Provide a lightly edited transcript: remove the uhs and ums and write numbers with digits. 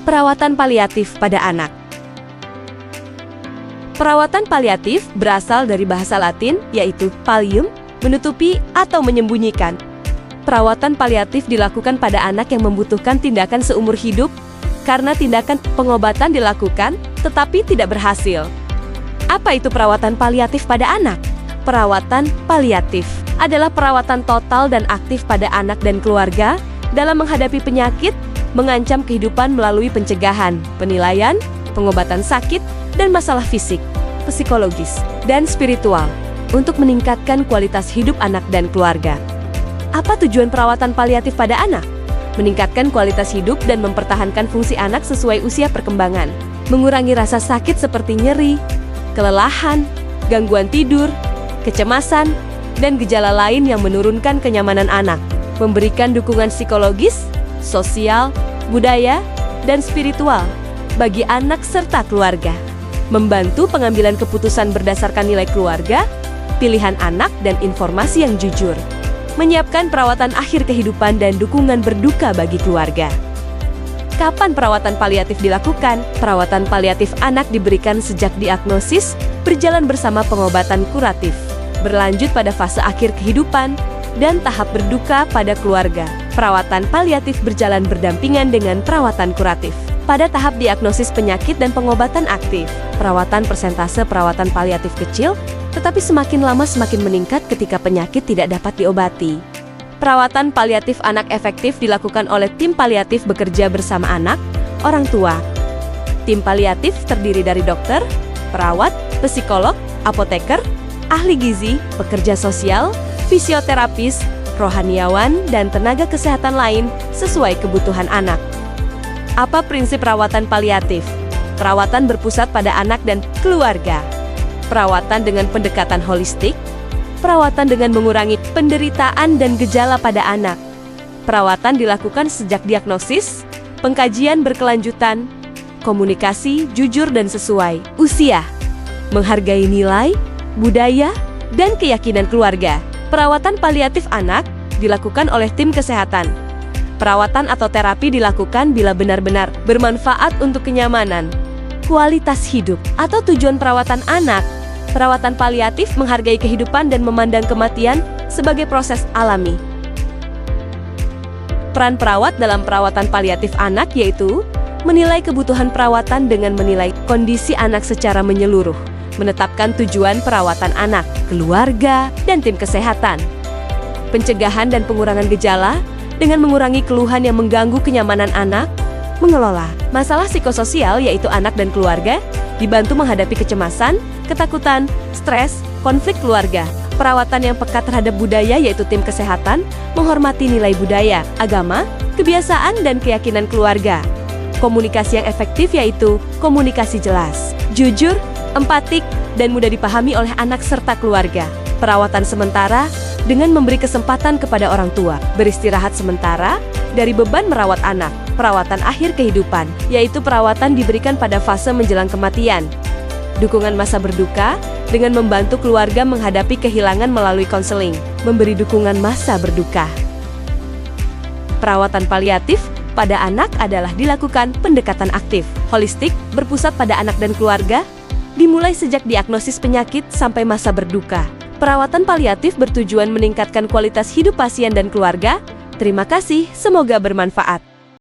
Perawatan paliatif pada anak. Perawatan paliatif berasal dari bahasa Latin, yaitu pallium, menutupi atau menyembunyikan. Perawatan paliatif dilakukan pada anak yang membutuhkan tindakan seumur hidup karena tindakan pengobatan dilakukan tetapi tidak berhasil. Apa itu perawatan paliatif pada anak? Perawatan paliatif adalah perawatan total dan aktif pada anak dan keluarga dalam menghadapi penyakit, mengancam kehidupan melalui pencegahan, penilaian, pengobatan sakit, dan masalah fisik, psikologis, dan spiritual untuk meningkatkan kualitas hidup anak dan keluarga. Apa tujuan perawatan paliatif pada anak? Meningkatkan kualitas hidup dan mempertahankan fungsi anak sesuai usia perkembangan, mengurangi rasa sakit seperti nyeri, kelelahan, gangguan tidur, kecemasan, dan gejala lain yang menurunkan kenyamanan anak, memberikan dukungan psikologis, sosial, budaya, dan spiritual bagi anak serta keluarga, membantu pengambilan keputusan berdasarkan nilai keluarga, pilihan anak, dan informasi yang jujur, menyiapkan perawatan akhir kehidupan dan dukungan berduka bagi keluarga. Kapan perawatan paliatif dilakukan? Perawatan paliatif anak diberikan sejak diagnosis, berjalan bersama pengobatan kuratif, berlanjut pada fase akhir kehidupan, dan tahap berduka pada keluarga. Perawatan paliatif berjalan berdampingan dengan perawatan kuratif. Pada tahap diagnosis penyakit dan pengobatan aktif, perawatan persentase perawatan paliatif kecil, tetapi semakin lama semakin meningkat ketika penyakit tidak dapat diobati. Perawatan paliatif anak efektif dilakukan oleh tim paliatif bekerja bersama anak, orang tua. Tim paliatif terdiri dari dokter, perawat, psikolog, apoteker, ahli gizi, pekerja sosial, fisioterapis, rohaniawan, dan tenaga kesehatan lain sesuai kebutuhan anak. Apa prinsip perawatan paliatif? Perawatan berpusat pada anak dan keluarga. Perawatan dengan pendekatan holistik. Perawatan dengan mengurangi penderitaan dan gejala pada anak. Perawatan dilakukan sejak diagnosis, pengkajian berkelanjutan, komunikasi jujur dan sesuai usia, menghargai nilai, budaya, dan keyakinan keluarga. Perawatan paliatif anak dilakukan oleh tim kesehatan. Perawatan atau terapi dilakukan bila benar-benar bermanfaat untuk kenyamanan, kualitas hidup, atau tujuan perawatan anak. Perawatan paliatif menghargai kehidupan dan memandang kematian sebagai proses alami. Peran perawat dalam perawatan paliatif anak yaitu menilai kebutuhan perawatan dengan menilai kondisi anak secara menyeluruh, menetapkan tujuan perawatan anak, keluarga, dan tim kesehatan. Pencegahan dan pengurangan gejala dengan mengurangi keluhan yang mengganggu kenyamanan anak, mengelola masalah psikososial yaitu anak dan keluarga, dibantu menghadapi kecemasan, ketakutan, stres, konflik keluarga. Perawatan yang peka terhadap budaya yaitu tim kesehatan, menghormati nilai budaya, agama, kebiasaan, dan keyakinan keluarga. Komunikasi yang efektif yaitu komunikasi jelas, jujur, empatik, dan mudah dipahami oleh anak serta keluarga. Perawatan sementara dengan memberi kesempatan kepada orang tua beristirahat sementara dari beban merawat anak. Perawatan akhir kehidupan, yaitu perawatan diberikan pada fase menjelang kematian. Dukungan masa berduka dengan membantu keluarga menghadapi kehilangan melalui konseling, memberi dukungan masa berduka. Perawatan paliatif pada anak adalah dilakukan pendekatan aktif, holistik, berpusat pada anak dan keluarga, dimulai sejak diagnosis penyakit sampai masa berduka. Perawatan paliatif bertujuan meningkatkan kualitas hidup pasien dan keluarga. Terima kasih, semoga bermanfaat.